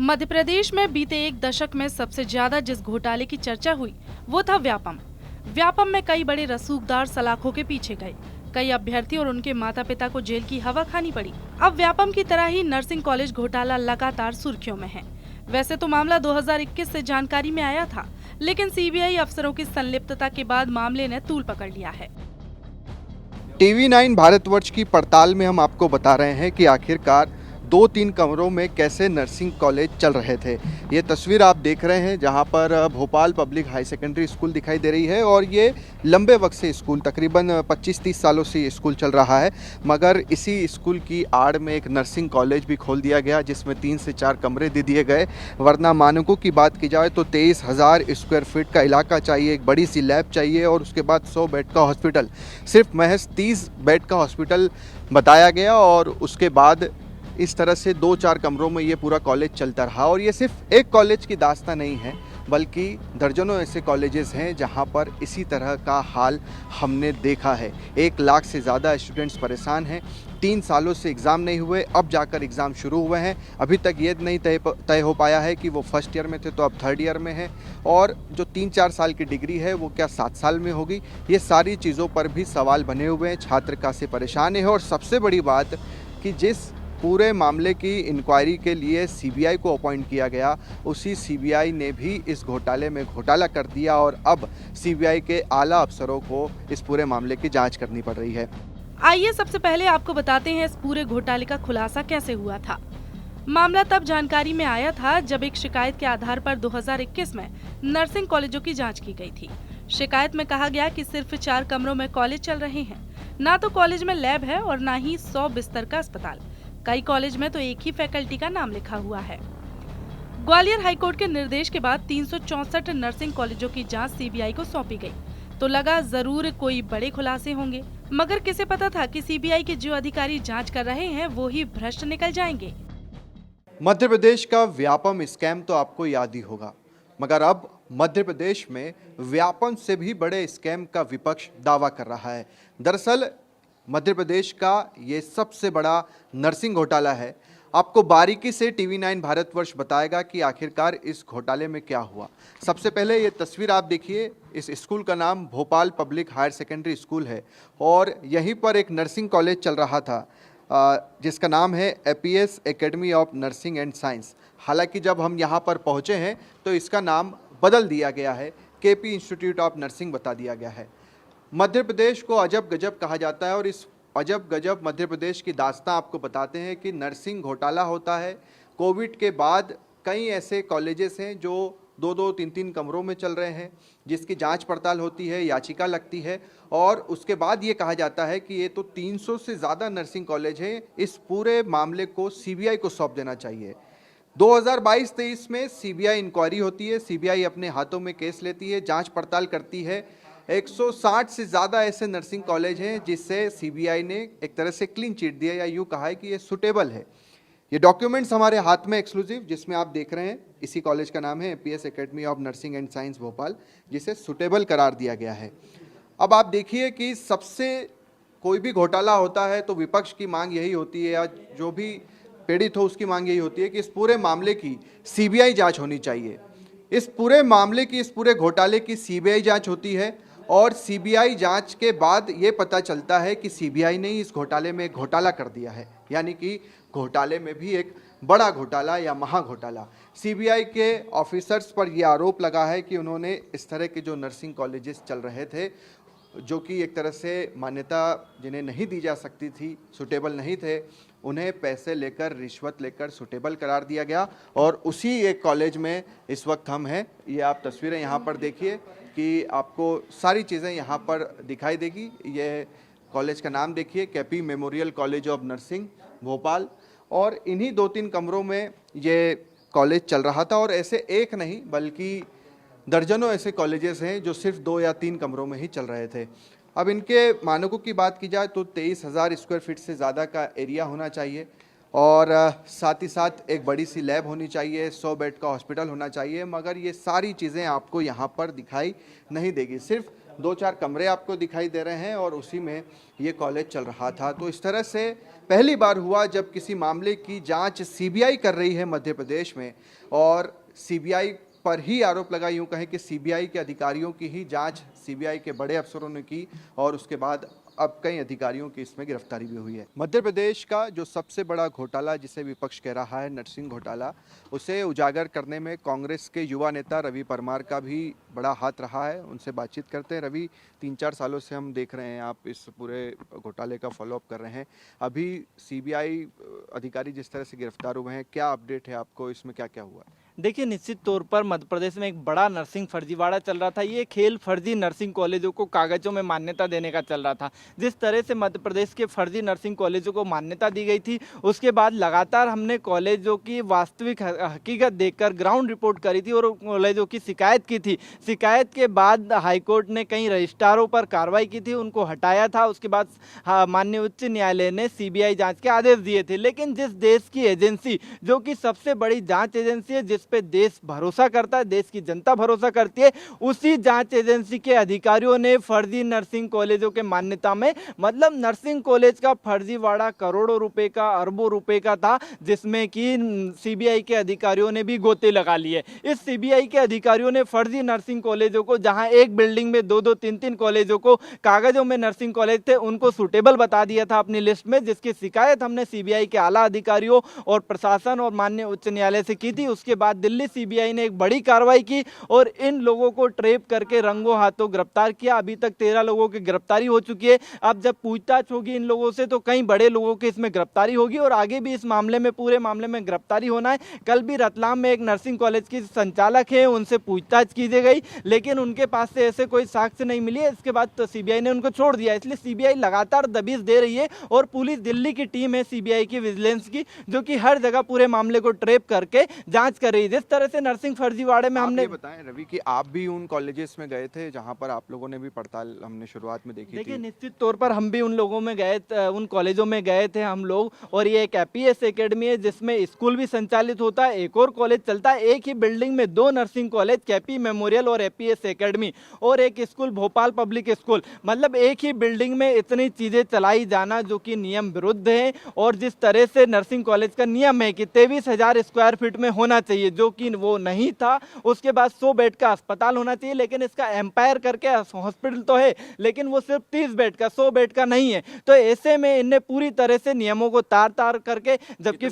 मध्य प्रदेश में बीते एक दशक में सबसे ज्यादा जिस घोटाले की चर्चा हुई वो था व्यापम। व्यापम में कई बड़े रसूखदार सलाखों के पीछे गए, कई अभ्यर्थी और उनके माता पिता को जेल की हवा खानी पड़ी। अब व्यापम की तरह ही नर्सिंग कॉलेज घोटाला लगातार सुर्खियों में है। वैसे तो मामला 2021 से जानकारी में आया था, लेकिन सीबीआई अफसरों की संलिप्तता के बाद मामले ने तूल पकड़ लिया है। टीवी 9 भारतवर्ष की पड़ताल में हम आपको बता रहे हैं कि आखिरकार 2-3 कमरों में कैसे नर्सिंग कॉलेज चल रहे थे। ये तस्वीर आप देख रहे हैं जहां पर Bhopal public high secondary school दिखाई दे रही है और ये लंबे वक्त से स्कूल तकरीबन 25-30 सालों से ये स्कूल चल रहा है, मगर इसी स्कूल की आड़ में एक नर्सिंग कॉलेज भी खोल दिया गया जिसमें 3 से 4 कमरे दे दिए गए। वरना मानकों की बात की जाए तो 23,000 स्क्वायर फीट का इलाका चाहिए, एक बड़ी सी लैब चाहिए और उसके बाद 100 बेड का हॉस्पिटल। सिर्फ महज 30 बेड का हॉस्पिटल बताया गया और उसके बाद इस तरह से 2-4 कमरों में ये पूरा कॉलेज चलता रहा। और ये सिर्फ एक कॉलेज की दास्तान नहीं है, बल्कि दर्जनों ऐसे कॉलेजेस हैं जहां पर इसी तरह का हाल हमने देखा है। 1 लाख से ज़्यादा स्टूडेंट्स परेशान हैं। 3 सालों से एग्ज़ाम नहीं हुए, अब जाकर एग्ज़ाम शुरू हुए हैं। अभी तक ये नहीं तय हो पाया है कि वो फर्स्ट ईयर में थे तो अब थर्ड ईयर में है, और जो 3-4 साल की डिग्री है वो क्या 7 साल में होगी। ये सारी चीज़ों पर भी सवाल बने हुए हैं। छात्र काफ़ी परेशान है और सबसे बड़ी बात कि जिस पूरे मामले की इंक्वायरी के लिए सीबीआई को अपॉइंट किया गया, उसी सीबीआई ने भी इस घोटाले में घोटाला कर दिया और अब सीबीआई के आला अफसरों को इस पूरे मामले की जांच करनी पड़ रही है। आइए सबसे पहले आपको बताते हैं इस पूरे घोटाले का खुलासा कैसे हुआ था। मामला तब जानकारी में आया था जब एक शिकायत के आधार पर 2021 में नर्सिंग कॉलेजों की जांच की गई थी। शिकायत में कहा गया कि सिर्फ 4 कमरों में कॉलेज चल रहे हैं, ना तो कॉलेज में लैब है और ना ही 100 बिस्तर का अस्पताल। कई कॉलेज में तो एक ही फैकल्टी का नाम लिखा हुआ है। ग्वालियर हाईकोर्ट के निर्देश के बाद 364 नर्सिंग कॉलेजों की जांच सीबीआई को सौंपी गई, तो लगा जरूर कोई बड़े खुलासे होंगे, मगर किसे पता था कि सीबीआई के जो अधिकारी जांच कर रहे हैं वो ही भ्रष्ट निकल जाएंगे। मध्य प्रदेश का व्यापम स्कैम तो आपको याद ही होगा, मगर अब मध्य प्रदेश में व्यापम से भी बड़े स्कैम का विपक्ष दावा कर रहा है। दरअसल मध्य प्रदेश का ये सबसे बड़ा नर्सिंग घोटाला है। आपको बारीकी से टीवी 9 भारतवर्ष बताएगा कि आखिरकार इस घोटाले में क्या हुआ। सबसे पहले ये तस्वीर आप देखिए। इस स्कूल का नाम Bhopal public higher secondary school है और यहीं पर एक नर्सिंग कॉलेज चल रहा था जिसका नाम है APS academy of nursing and science. हालांकि जब हम यहाँ पर पहुँचे हैं तो इसका नाम बदल दिया गया है, केपी इंस्टीट्यूट ऑफ नर्सिंग बता दिया गया है। मध्य प्रदेश को अजब गजब कहा जाता है और इस अजब गजब मध्य प्रदेश की दास्तां आपको बताते हैं कि नर्सिंग घोटाला होता है। कोविड के बाद कई ऐसे कॉलेजेस हैं जो 2-2, 3-3 कमरों में चल रहे हैं, जिसकी जांच पड़ताल होती है, याचिका लगती है और उसके बाद ये कहा जाता है कि ये तो 300 से ज़्यादा नर्सिंग कॉलेज हैं, इस पूरे मामले को सीबीआई को सौंप देना चाहिए। 2022-23 में सीबीआई इंक्वायरी होती है, सीबीआई अपने हाथों में केस लेती है, जांच पड़ताल करती है। 160 से ज़्यादा ऐसे नर्सिंग कॉलेज हैं जिससे सीबीआई ने एक तरह से क्लीन चिट दिया, या यूँ कहा है कि ये सुटेबल है। ये डॉक्यूमेंट्स हमारे हाथ में एक्सक्लूसिव जिसमें आप देख रहे हैं, इसी कॉलेज का नाम है APS academy of nursing and science Bhopal, जिसे सुटेबल करार दिया गया है। अब आप देखिए कि सबसे कोई भी घोटाला होता है तो विपक्ष की मांग यही होती है, या जो भी पीड़ित हो उसकी मांग यही होती है कि इस पूरे मामले की सीबीआई जाँच होनी चाहिए। इस पूरे मामले की, इस पूरे घोटाले की सीबीआई जाँच होती है और सीबीआई जांच के बाद ये पता चलता है कि सीबीआई ने इस घोटाले में घोटाला कर दिया है, यानी कि घोटाले में भी एक बड़ा घोटाला या महा घोटाला। सीबीआई के ऑफिसर्स पर यह आरोप लगा है कि उन्होंने इस तरह के जो नर्सिंग कॉलेजेस चल रहे थे, जो कि एक तरह से मान्यता जिन्हें नहीं दी जा सकती थी, सुटेबल नहीं थे, उन्हें पैसे लेकर, रिश्वत लेकर सुटेबल करार दिया गया। और उसी एक कॉलेज में इस वक्त हम हैं। ये आप तस्वीरें यहाँ पर देखिए कि आपको सारी चीज़ें यहाँ पर दिखाई देगी। ये कॉलेज का नाम देखिए, KP memorial college of nursing Bhopal, और इन्हीं 2-3 कमरों में ये कॉलेज चल रहा था। और ऐसे एक नहीं बल्कि दर्जनों ऐसे कॉलेजेस हैं जो सिर्फ 2 या 3 कमरों में ही चल रहे थे। अब इनके मानकों की बात की जाए तो 23,000 स्क्वायर फीट से ज़्यादा का एरिया होना चाहिए और साथ ही साथ एक बड़ी सी लैब होनी चाहिए, 100 बेड का हॉस्पिटल होना चाहिए, मगर ये सारी चीज़ें आपको यहाँ पर दिखाई नहीं देगी। सिर्फ 2-4 कमरे आपको दिखाई दे रहे हैं और उसी में ये कॉलेज चल रहा था। तो इस तरह से पहली बार हुआ जब किसी मामले की जांच सीबीआई कर रही है मध्य प्रदेश में, और सीबीआई पर ही आरोप लगा, यूं कहें कि सीबीआई के अधिकारियों की ही जांच सीबीआई के बड़े अफसरों ने की और उसके बाद अब कई अधिकारियों की इसमें गिरफ्तारी भी हुई है। मध्य प्रदेश का जो सबसे बड़ा घोटाला जिसे विपक्ष कह रहा है नरसिंह घोटाला, उसे उजागर करने में कांग्रेस के युवा नेता रवि परमार का भी बड़ा हाथ रहा है। उनसे बातचीत करते हैं। रवि, 3-4 सालों से हम देख रहे हैं आप इस पूरे घोटाले का फॉलोअप कर रहे हैं। अभी सीबीआई अधिकारी जिस तरह से गिरफ्तार हुए हैं, क्या अपडेट है आपको, इसमें क्या क्या हुआ? देखिए, निश्चित तौर पर मध्य प्रदेश में एक बड़ा नर्सिंग फर्जीवाड़ा चल रहा था। ये खेल फर्जी नर्सिंग कॉलेजों को कागजों में मान्यता देने का चल रहा था। जिस तरह से मध्य प्रदेश के फर्जी नर्सिंग कॉलेजों को मान्यता दी गई थी, उसके बाद लगातार हमने कॉलेजों की वास्तविक हकीकत देखकर ग्राउंड रिपोर्ट करी थी और कॉलेजों की शिकायत की थी। शिकायत के बाद हाईकोर्ट ने कई रजिस्ट्रारों पर कार्रवाई की थी, उनको हटाया था। उसके बाद माननीय उच्च न्यायालय ने सीबीआई जाँच के आदेश दिए थे। लेकिन जिस देश की एजेंसी, जो कि सबसे बड़ी जाँच एजेंसी है, जिस पे देश भरोसा करता है, देश की जनता भरोसा करती है, उसी जांच एजेंसी के अधिकारियों ने फर्जी नर्सिंग कॉलेजों के मान्यता में, मतलब नर्सिंग कॉलेज का फर्जीवाड़ा करोड़ों रुपए का, अरबों रुपए का था, जिसमें कि सीबीआई के अधिकारियों ने भी गोते लगा लिए। इस सीबीआई के अधिकारियों ने फर्जी नर्सिंग कॉलेजों को, जहां एक बिल्डिंग में 2-2, 3-3 कॉलेजों को कागजों में नर्सिंग कॉलेज थे, उनको सुटेबल बता दिया था अपनी लिस्ट में, जिसकी शिकायत हमने सीबीआई के आला अधिकारियों और प्रशासन और माननीय उच्च न्यायालय से की थी। उसके बाद दिल्ली सीबीआई ने एक बड़ी कार्रवाई की और इन लोगों को ट्रेप करके रंगों हाथों गिरफ्तार किया। अभी तक 13 लोगों की गिरफ्तारी हो चुकी है। अब जब पूछताछ होगी इन लोगों से तो कई बड़े लोगों की इसमें गिरफ्तारी होगी और आगे भी इस मामले में, पूरे मामले में गिरफ्तारी होना है। कल भी रतलाम में एक नर्सिंग कॉलेज की संचालक है, उनसे पूछताछ की गई, लेकिन उनके पास से ऐसे कोई साक्ष्य नहीं मिली है। इसके बाद तो सीबीआई ने उनको छोड़ दिया। इसलिए सीबीआई लगातार दबिश दे रही है और पुलिस, दिल्ली की टीम है सीबीआई की विजिलेंस की, जो कि हर जगह पूरे मामले को ट्रेप करके जांच कर रही है। जिस तरह से नर्सिंग फर्जीवाड़े में हमने, बताएं रवि कि आप भी उन कॉलेजेस में गए थे जहां पर आप लोगों ने भी पड़ताल हमने शुरुआत में देखी थी। देखिए, निश्चित तौर पर हम भी उन लोगों में गए, उन कॉलेजों में गए थे हम लोग। और ये एक एपीएस एकेडमी है जिसमें स्कूल भी संचालित होता है, एक और कॉलेज चलता है। एक ही बिल्डिंग में 2 नर्सिंग कॉलेज, केपी मेमोरियल और एपीएस एकेडमी, और एक स्कूल भोपाल पब्लिक स्कूल, मतलब एक ही बिल्डिंग में इतनी चीजें चलाई जाना जो कि नियम विरुद्ध है। और जिस तरह से नर्सिंग कॉलेज का नियम है कि 23,000 स्क्वायर फीट में होना चाहिए, जो कि वो नहीं था। उसके बाद 100 बेड का अस्पताल होना चाहिए, लेकिन इसका एम्पायर करके हॉस्पिटल तो है, लेकिन वो सिर्फ 30 बेड का, 100 बेड का नहीं है। तो ऐसे में इनने पूरी तरह से नियमों को तार करके, जबकि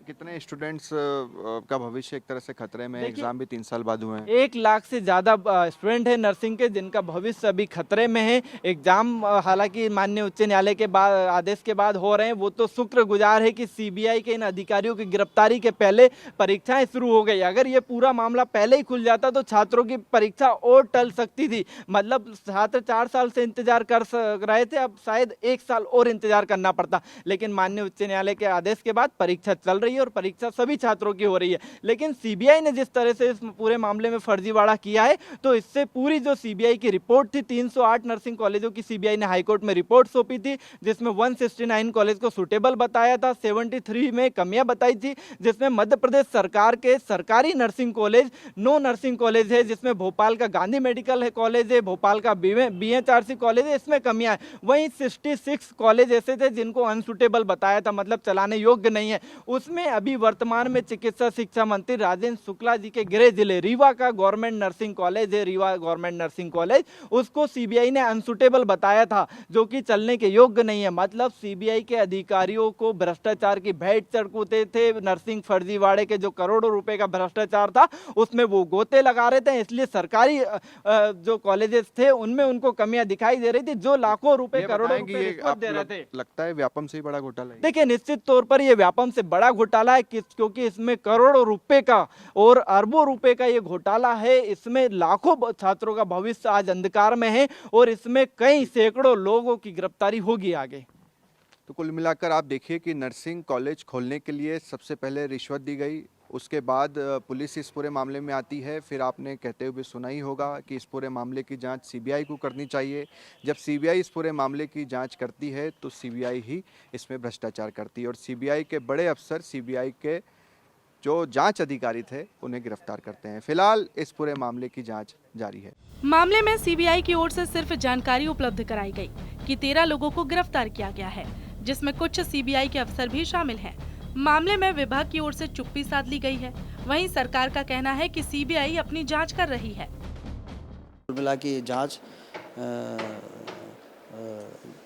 कितने स्टूडेंट्स का भविष्य एक तरह से खतरे में, एग्जाम भी 3 साल बाद हुए हैं। 1 लाख से ज्यादा स्टूडेंट है नर्सिंग के, जिनका भविष्य अभी खतरे में है। एग्जाम हालांकि माननीय उच्च न्यायालय के बाद, आदेश के बाद हो रहे हैं। वो तो शुक्रगुजार है कि सीबीआई के इन अधिकारियों की गिरफ्तारी के पहले परीक्षाएं शुरू हो गई। अगर ये पूरा मामला पहले ही खुल जाता तो छात्रों की परीक्षा और टल सकती थी। मतलब छात्र 4 साल से इंतजार कर रहे थे, अब शायद 1 साल और इंतजार करना पड़ता। लेकिन माननीय उच्च न्यायालय के आदेश के बाद परीक्षा चल रही है और परीक्षा सभी छात्रों की हो रही है। लेकिन सीबीआई ने जिस तरह से इस पूरे मामले में फर्जीवाड़ा किया है, तो इससे पूरी जो सीबीआई की रिपोर्ट थी, 308 नर्सिंग कॉलेजों की सीबीआई ने हाईकोर्ट में रिपोर्ट सौंपी थी, जिसमें 169 कॉलेज को सुटेबल बताया था, 73 में कमियां बताई थी, जिसमें मध्य प्रदेश सरकार के सरकारी नर्सिंग कॉलेज 9 नर्सिंग कॉलेज है, जिसमें भोपाल का गांधी मेडिकल कॉलेज है, भोपाल का बीएचआरसी कॉलेज है, इसमें कमियां है। वहीं 66 कॉलेज ऐसे थे जिनको अनसुटेबल बताया था, मतलब चलाने योग्य नहीं है। उसमें अभी वर्तमान में चिकित्सा शिक्षा मंत्री राजेंद्र शुक्ला जी के गृह जिले रीवा का गवर्नमेंट नर्सिंग कॉलेज है, रीवा गवर्नमेंट नर्सिंग कॉलेज, उसको सीबीआई ने अनसुटेबल बताया था, जो कि चलने के योग्य नहीं है। मतलब सीबीआई के अधिकारियों को भ्रष्टाचार की भेंट चढ़ते थे। नर्सिंग फर्जीवाड़े के जो करोड़ों रुपए का भ्रष्टाचार था, उसमें वो गोते लगा रहे थे। इसलिए सरकारी जो कॉलेजेस थे उनमें उनको कमियां दिखाई दे रही थी, जो लाखों रुपए, करोड़ों रुपए रिश्वत दे रहे थे। लगता है व्यापम से ही बड़ा घोटाला है। देखिए, निश्चित तौर पर यह व्यापम से बड़ा घोटाला है, क्योंकि इसमें करोड़ों रुपए का और अरबों रुपए का ये घोटाला है। इसमें लाखों छात्रों का भविष्य आज अंधकार में है और इसमें कई सैकड़ों लोगों की गिरफ्तारी होगी आगे। तो कुल मिलाकर आप देखिए कि नर्सिंग कॉलेज खोलने के लिए सबसे पहले रिश्वत दी गई, उसके बाद पुलिस इस पूरे मामले में आती है। फिर आपने कहते हुए सुना ही होगा कि इस पूरे मामले की जांच सीबीआई को करनी चाहिए। जब सीबीआई इस पूरे मामले की जांच करती है तो सीबीआई ही इसमें भ्रष्टाचार करती है और सीबीआई के बड़े अफसर, सीबीआई के जो जांच अधिकारी थे उन्हें गिरफ्तार करते हैं। फिलहाल इस पूरे मामले की जांच जारी है। मामले में सीबीआई की ओर से सिर्फ जानकारी उपलब्ध कराई गई कि 13 लोगों को गिरफ्तार किया गया है, जिसमें कुछ सीबीआई के अफसर भी शामिल हैं। मामले में विभाग की ओर से चुप्पी साध ली गई है। वहीं सरकार का कहना है कि सीबीआई अपनी जांच कर रही है। कुल मिला के जांच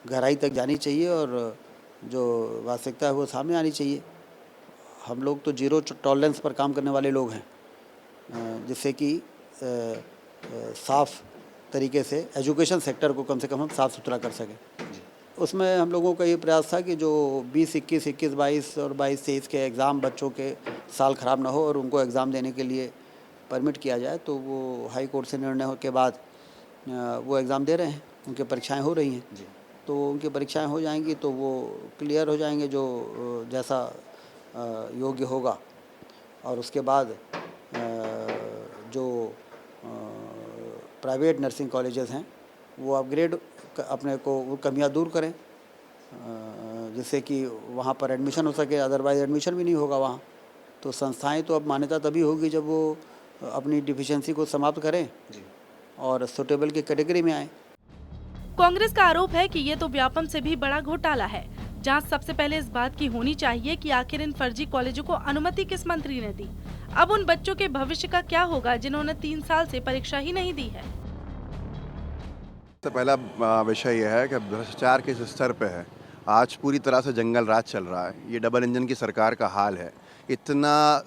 गहराई तक जानी चाहिए और जो वास्तविकता है वो सामने आनी चाहिए। हम लोग तो जीरो टॉलरेंस पर काम करने वाले लोग हैं, जिससे कि साफ तरीके से एजुकेशन सेक्टर को कम से कम हम साफ़ सुथरा कर सकें। उसमें हम लोगों का ये प्रयास था कि जो 20, 21, 22 और 22-23 के एग्ज़ाम बच्चों के साल ख़राब ना हो और उनको एग्ज़ाम देने के लिए परमिट किया जाए, तो वो हाई कोर्ट से निर्णय के बाद वो एग्ज़ाम दे रहे हैं, उनकी परीक्षाएं हो रही हैं। तो उनकी परीक्षाएं हो जाएंगी तो वो क्लियर हो जाएंगे जो जैसा योग्य होगा, और उसके बाद जो प्राइवेट नर्सिंग कॉलेजेस हैं वो अपग्रेड अपने को वो कमियां दूर करें, जिससे कि वहाँ पर एडमिशन हो सके। अदरवाइज़ एडमिशन भी नहीं होगा वहाँ। तो संस्थाएं तो अब मान्यता तभी होगी जब वो अपनी डिफिशिएंसी को समाप्त करें और सुटेबल की कैटेगरी में आए। कांग्रेस का आरोप है कि ये तो व्यापम से भी बड़ा घोटाला है। जांच सबसे पहले इस बात की होनी चाहिए कि आखिर इन फर्जी कॉलेजों को अनुमति किस मंत्री ने दी। अब उन बच्चों के भविष्य का क्या होगा जिन्होंने 3 साल से परीक्षा ही नहीं दी है। तो पहला विषय यह है कि भ्रष्टाचार किस स्तर पे है। आज पूरी तरह से जंगल राज चल रहा है। ये डबल इंजन की सरकार का हाल है। इतना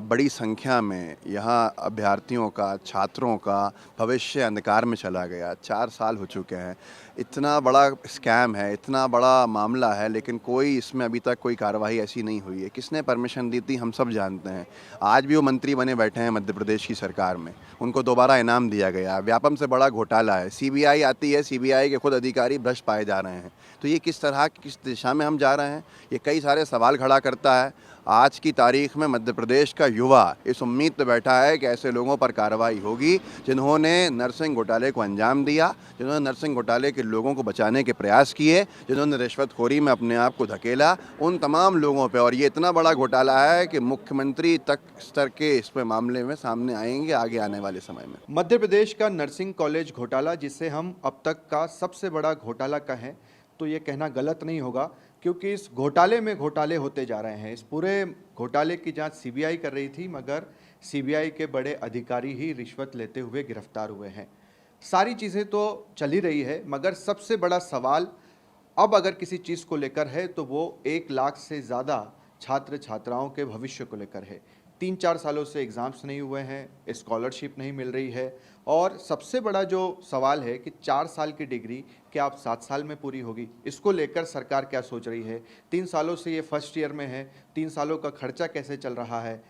बड़ी संख्या में यहाँ अभ्यर्थियों का, छात्रों का भविष्य अंधकार में चला गया। 4 साल हो चुके हैं। इतना बड़ा स्कैम है, इतना बड़ा मामला है, लेकिन कोई इसमें अभी तक कोई कार्रवाई ऐसी नहीं हुई है। किसने परमिशन दी थी हम सब जानते हैं। आज भी वो मंत्री बने बैठे हैं मध्य प्रदेश की सरकार में, उनको दोबारा इनाम दिया गया। व्यापम से बड़ा घोटाला है। सीबीआई आती है, सीबीआई के खुद अधिकारी भ्रष्ट पाए जा रहे हैं। तो ये किस तरह, किस दिशा में हम जा रहे हैं, ये कई सारे सवाल खड़ा करता है। आज की तारीख में मध्य प्रदेश का युवा इस उम्मीद पर बैठा है कि ऐसे लोगों पर कार्रवाई होगी जिन्होंने नर्सिंग घोटाले को अंजाम दिया, जिन्होंने नर्सिंग घोटाले के लोगों को बचाने के प्रयास किए, जिन्होंने रिश्वतखोरी में अपने आप को धकेला, उन तमाम लोगों पे। और ये इतना बड़ा घोटाला है कि मुख्यमंत्री तक स्तर के इस पे मामले में सामने आएंगे आगे आने वाले समय में। मध्य प्रदेश का नर्सिंग कॉलेज घोटाला, जिसे हम अब तक का सबसे बड़ा घोटाला कहें तो ये कहना गलत नहीं होगा, क्योंकि इस घोटाले में घोटाले होते जा रहे हैं। इस पूरे घोटाले की जांच सीबीआई कर रही थी, मगर सीबीआई के बड़े अधिकारी ही रिश्वत लेते हुए गिरफ्तार हुए हैं। सारी चीज़ें तो चल ही रही है, मगर सबसे बड़ा सवाल अब अगर किसी चीज़ को लेकर है तो वो 1 लाख से ज़्यादा छात्र छात्राओं के भविष्य को लेकर है। 3-4 सालों से एग्ज़ाम्स नहीं हुए हैं, स्कॉलरशिप नहीं मिल रही है, और सबसे बड़ा जो सवाल है कि 4 साल की डिग्री क्या अब 7 साल में पूरी होगी, इसको लेकर सरकार क्या सोच रही है। 3 सालों से ये फर्स्ट ईयर में है, 3 सालों का खर्चा कैसे चल रहा है।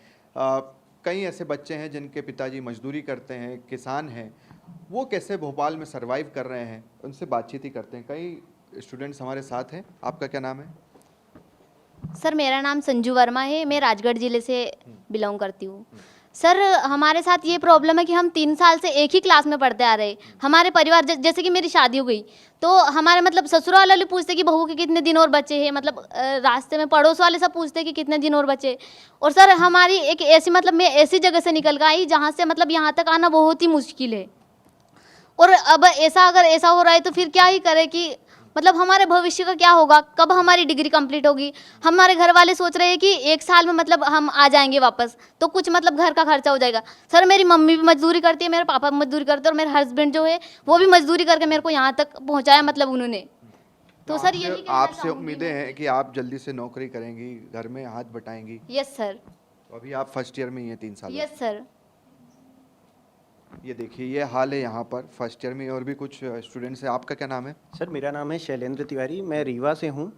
कई ऐसे बच्चे हैं जिनके पिताजी मजदूरी करते हैं, किसान हैं, वो कैसे भोपाल में सर्वाइव कर रहे हैं, उनसे बातचीत ही करते हैं। कई स्टूडेंट्स हमारे साथ हैं। आपका क्या नाम है? सर मेरा नाम संजू वर्मा है, मैं राजगढ़ ज़िले से बिलोंग करती हूँ। सर हमारे साथ ये प्रॉब्लम है कि हम 3 साल से एक ही क्लास में पढ़ते आ रहे। हमारे परिवार जैसे कि मेरी शादी हो गई तो हमारे मतलब ससुराल वाले पूछते कि बहू के कितने दिन और बचे हैं, मतलब रास्ते में पड़ोस वाले सब पूछते कि कितने दिन और बचे। और सर हमारी एक ऐसी मतलब मैं ऐसी जगह से निकल कर आई जहाँ से मतलब यहाँ तक आना बहुत ही मुश्किल है। और अब अगर ऐसा हो रहा है तो फिर क्या ही करें कि मतलब हमारे भविष्य का क्या होगा, कब हमारी डिग्री कंप्लीट होगी। हमारे घर वाले सोच रहे हैं कि 1 साल में मतलब हम आ जाएंगे वापस, तो कुछ मतलब घर का खर्चा हो जाएगा। सर मेरी मम्मी भी मजदूरी करती है, मेरे पापा भी मजदूरी करते हैं, और मेरे हस्बैंड जो है वो भी मजदूरी करके मेरे को यहाँ तक पहुँचाया मतलब उन्होंने। तो सर यही आपसे उम्मीदें हैं कि आप जल्दी से नौकरी करेंगी, घर में हाथ बटाएंगी। Yes sir. अभी आप फर्स्ट ईयर में ही हैं 3 साल। Yes sir. ये देखिए, ये हाल है यहाँ पर फर्स्ट ईयर में। और भी कुछ स्टूडेंट्स हैं। आपका क्या नाम है? सर मेरा नाम है शैलेंद्र तिवारी, मैं रीवा से हूँ।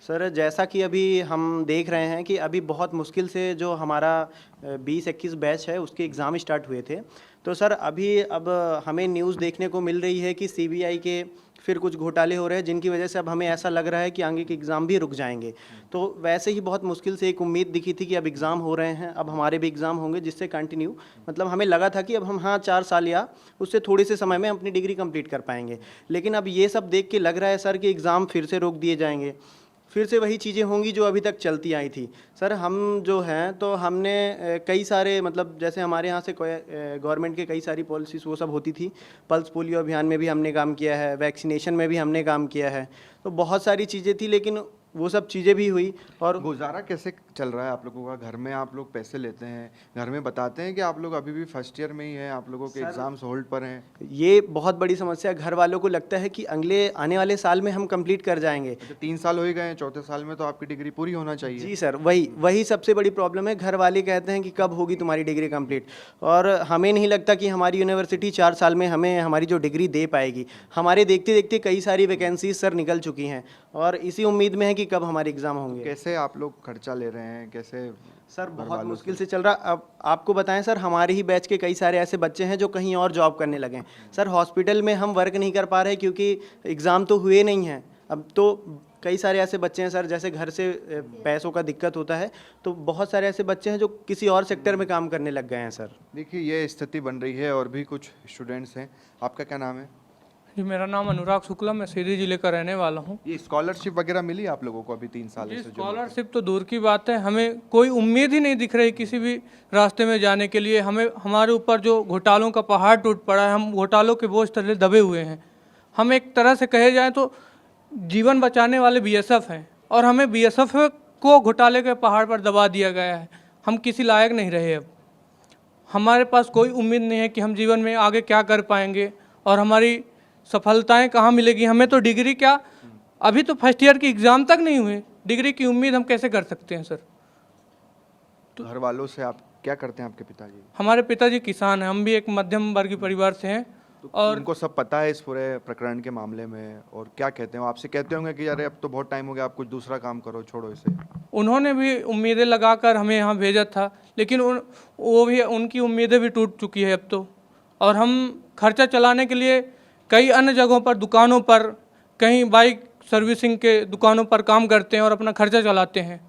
सर जैसा कि अभी हम देख रहे हैं कि अभी बहुत मुश्किल से जो हमारा 20-21 बैच है उसके एग्ज़ाम स्टार्ट हुए थे। तो सर अब हमें न्यूज़ देखने को मिल रही है कि सीबीआई के फिर कुछ घोटाले हो रहे हैं, जिनकी वजह से अब हमें ऐसा लग रहा है कि आगे के एग्ज़ाम भी रुक जाएंगे। तो वैसे ही बहुत मुश्किल से एक उम्मीद दिखी थी कि अब एग्ज़ाम हो रहे हैं, अब हमारे भी एग्ज़ाम होंगे, जिससे कंटिन्यू मतलब हमें लगा था कि अब हम 4 साल या उससे थोड़े से समय में अपनी डिग्री कंप्लीट कर पाएंगे। लेकिन अब ये सब देख के लग रहा है सर कि एग्ज़ाम फिर से रोक दिए जाएंगे। फिर से वही चीज़ें होंगी जो अभी तक चलती आई थी। सर हम जो हैं तो हमने कई सारे मतलब जैसे हमारे यहाँ से गवर्नमेंट के कई सारी पॉलिसीज़ वो सब होती थी। पल्स पोलियो अभियान में भी हमने काम किया है, वैक्सीनेशन में भी हमने काम किया है, तो बहुत सारी चीज़ें थी, लेकिन वो सब चीज़ें भी हुई। और गुजारा कैसे चल रहा है आप लोगों का? घर में आप लोग पैसे लेते हैं, घर में बताते हैं कि आप लोग अभी भी फर्स्ट ईयर में ही हैं, आप लोगों के एग्जाम्स होल्ड पर हैं? ये बहुत बड़ी समस्या है। घर वालों को लगता है कि अगले आने वाले साल में हम कंप्लीट कर जाएंगे। तो 3 साल हो ही गए हैं, चौथे साल में तो आपकी डिग्री पूरी होना चाहिए। जी सर, वही सबसे बड़ी प्रॉब्लम है। घर वाले कहते हैं कि कब होगी तुम्हारी डिग्री कंप्लीट, और हमें नहीं लगता कि हमारी यूनिवर्सिटी 4 साल में हमें हमारी जो डिग्री दे पाएगी। हमारे देखते देखते कई सारी वैकेंसीज सर निकल चुकी हैं, और इसी उम्मीद में है कि कब हमारे एग्ज़ाम होंगे। कैसे आप लोग खर्चा ले रहे हैं, कैसे? सर बहुत मुश्किल से चल रहा। अब आपको बताएं सर, हमारे ही बैच के कई सारे ऐसे बच्चे हैं जो कहीं और जॉब करने लगे हैं। सर हॉस्पिटल में हम वर्क नहीं कर पा रहे क्योंकि एग्ज़ाम तो हुए नहीं हैं। अब तो कई सारे ऐसे बच्चे हैं सर, जैसे घर से पैसों का दिक्कत होता है, तो बहुत सारे ऐसे बच्चे हैं जो किसी और सेक्टर में काम करने लग गए हैं सर। देखिए ये स्थिति बन रही है, और भी कुछ स्टूडेंट्स हैं। आपका क्या नाम है? जी, मेरा नाम अनुराग शुक्ला, मैं सीधी जिले का रहने वाला हूँ। ये स्कॉलरशिप वगैरह मिली आप लोगों को अभी 3 साल जी, से? जो स्कॉलरशिप तो दूर की बात है, हमें कोई उम्मीद ही नहीं दिख रही किसी भी रास्ते में जाने के लिए। हमें हमारे ऊपर जो घोटालों का पहाड़ टूट पड़ा है, हम घोटालों के बोझ तले दबे हुए हैं। हम एक तरह से कहे जाए तो जीवन बचाने वाले बीएसएफ हैं, और हमें बीएसएफ को घोटाले के पहाड़ पर दबा दिया गया है। हम किसी लायक नहीं रहे। अब हमारे पास कोई उम्मीद नहीं है कि हम जीवन में आगे क्या कर पाएंगे, और हमारी सफलताएं कहाँ मिलेगी। हमें तो डिग्री क्या, अभी तो फर्स्ट ईयर की एग्ज़ाम तक नहीं हुए, डिग्री की उम्मीद हम कैसे कर सकते हैं सर? घर वालों से आप क्या करते हैं? आपके पिताजी? हमारे पिताजी किसान हैं, हम भी एक मध्यम वर्गीय परिवार से हैं। और उनको सब पता है इस पूरे प्रकरण के मामले में, और क्या कहते हैं? वो आपसे कहते होंगे कि अरे अब तो बहुत टाइम हो गया, आप कुछ दूसरा काम करो, छोड़ो इसे? उन्होंने भी उम्मीदें लगाकर हमें यहाँ भेजा था, लेकिन उनकी उम्मीदें भी टूट चुकी है अब तो। और हम खर्चा चलाने के लिए कई अन्य जगहों पर, दुकानों पर, कहीं बाइक सर्विसिंग के दुकानों पर काम करते हैं और अपना खर्चा चलाते हैं।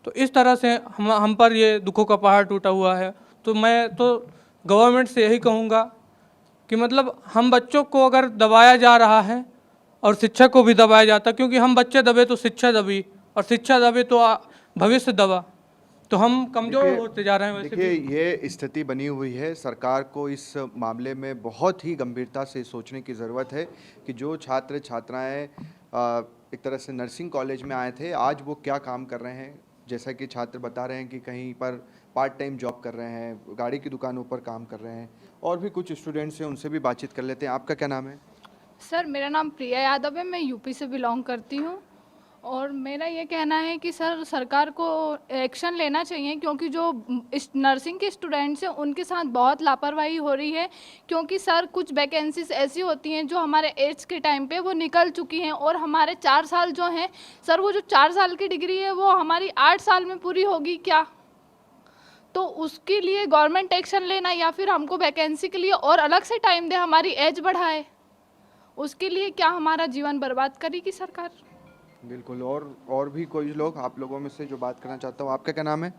तो इस तरह से हम पर ये दुखों का पहाड़ टूटा हुआ है। तो मैं तो गवर्नमेंट से यही कहूँगा कि मतलब हम बच्चों को अगर दबाया जा रहा है, और शिक्षक को भी दबाया जाता, क्योंकि हम बच्चे दबे तो शिक्षा दबी, और शिक्षा दबे तो भविष्य दबा, तो हम कमज़ोर होते जा रहे हैं। वैसे देखिए ये स्थिति बनी हुई है। सरकार को इस मामले में बहुत ही गंभीरता से सोचने की ज़रूरत है कि जो छात्र छात्राएं एक तरह से नर्सिंग कॉलेज में आए थे, आज वो क्या काम कर रहे हैं। जैसा कि छात्र बता रहे हैं कि कहीं पर पार्ट टाइम जॉब कर रहे हैं, गाड़ी की दुकानों पर काम कर रहे हैं, और भी कुछ स्टूडेंट्स हैं, उनसे भी बातचीत कर लेते हैं। आपका क्या नाम है? सर मेरा नाम प्रिया यादव है, मैं यूपी से बिलोंग करती हूँ। और मेरा ये कहना है कि सर सरकार को एक्शन लेना चाहिए, क्योंकि जो नर्सिंग के स्टूडेंट्स हैं उनके साथ बहुत लापरवाही हो रही है। क्योंकि सर कुछ वैकेंसीज ऐसी होती हैं जो हमारे एज के टाइम पे वो निकल चुकी हैं, और हमारे 4 साल जो हैं सर, वो जो 4 साल की डिग्री है वो हमारी 8 साल में पूरी होगी क्या? तो उसके लिए गवर्नमेंट एक्शन लेना, या फिर हमको वैकेंसी के लिए और अलग से टाइम दे, हमारी एज बढ़ाए। उसके लिए क्या हमारा जीवन बर्बाद करेगी सरकार? बिल्कुल। और भी कोई लोग आप लोगों में से जो बात करना चाहता हूँ। आपका क्या नाम है?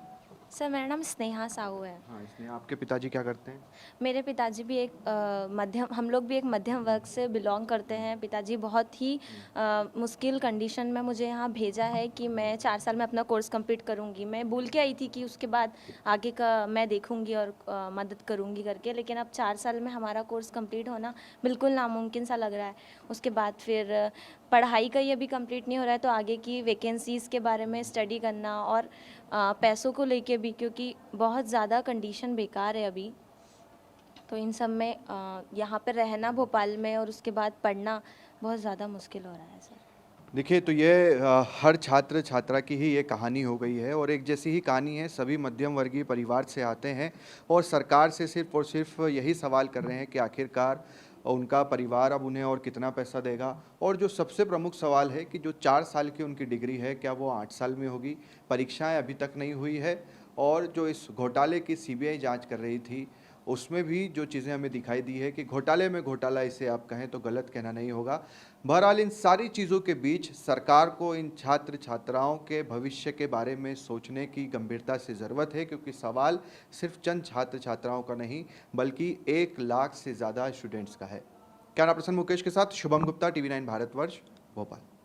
सर मेरा नाम स्नेहा साहू है। हाँ, इसमें आपके पिताजी क्या करते हैं? मेरे पिताजी भी एक हम लोग भी एक मध्यम वर्ग से बिलोंग करते हैं। पिताजी बहुत ही मुश्किल कंडीशन में मुझे यहाँ भेजा है कि मैं 4 साल में अपना कोर्स कंप्लीट करूँगी। मैं भूल के आई थी कि उसके बाद आगे का मैं देखूँगी और मदद करूँगी करके, लेकिन अब 4 साल में हमारा कोर्स कंप्लीट होना बिल्कुल नामुमकिन सा लग रहा है। उसके बाद फिर पढ़ाई का ही अभी कंप्लीट नहीं हो रहा है, तो आगे की वैकेंसीज़ के बारे में स्टडी करना, और पैसों को लेके भी, क्योंकि बहुत ज़्यादा कंडीशन बेकार है अभी। तो इन सब में यहाँ पर रहना भोपाल में, और उसके बाद पढ़ना बहुत ज़्यादा मुश्किल हो रहा है सर। देखिए तो ये हर छात्र छात्रा की ही ये कहानी हो गई है, और एक जैसी ही कहानी है। सभी मध्यम वर्गीय परिवार से आते हैं, और सरकार से सिर्फ और सिर्फ यही सवाल कर रहे हैं कि आखिरकार उनका परिवार अब उन्हें और कितना पैसा देगा। और जो सबसे प्रमुख सवाल है कि जो 4 साल की उनकी डिग्री है, क्या वो 8 साल में होगी? परीक्षाएं अभी तक नहीं हुई है, और जो इस घोटाले की सीबीआई जांच कर रही थी, उसमें भी जो चीज़ें हमें दिखाई दी है कि घोटाले में घोटाला, इसे आप कहें तो गलत कहना नहीं होगा। बहरहाल इन सारी चीज़ों के बीच सरकार को इन छात्र छात्राओं के भविष्य के बारे में सोचने की गंभीरता से ज़रूरत है, क्योंकि सवाल सिर्फ चंद छात्र छात्राओं का नहीं बल्कि 1 लाख से ज़्यादा स्टूडेंट्स का है। कैमरा पर्सन मुकेश के साथ शुभम गुप्ता, TV9 भारतवर्ष, भोपाल।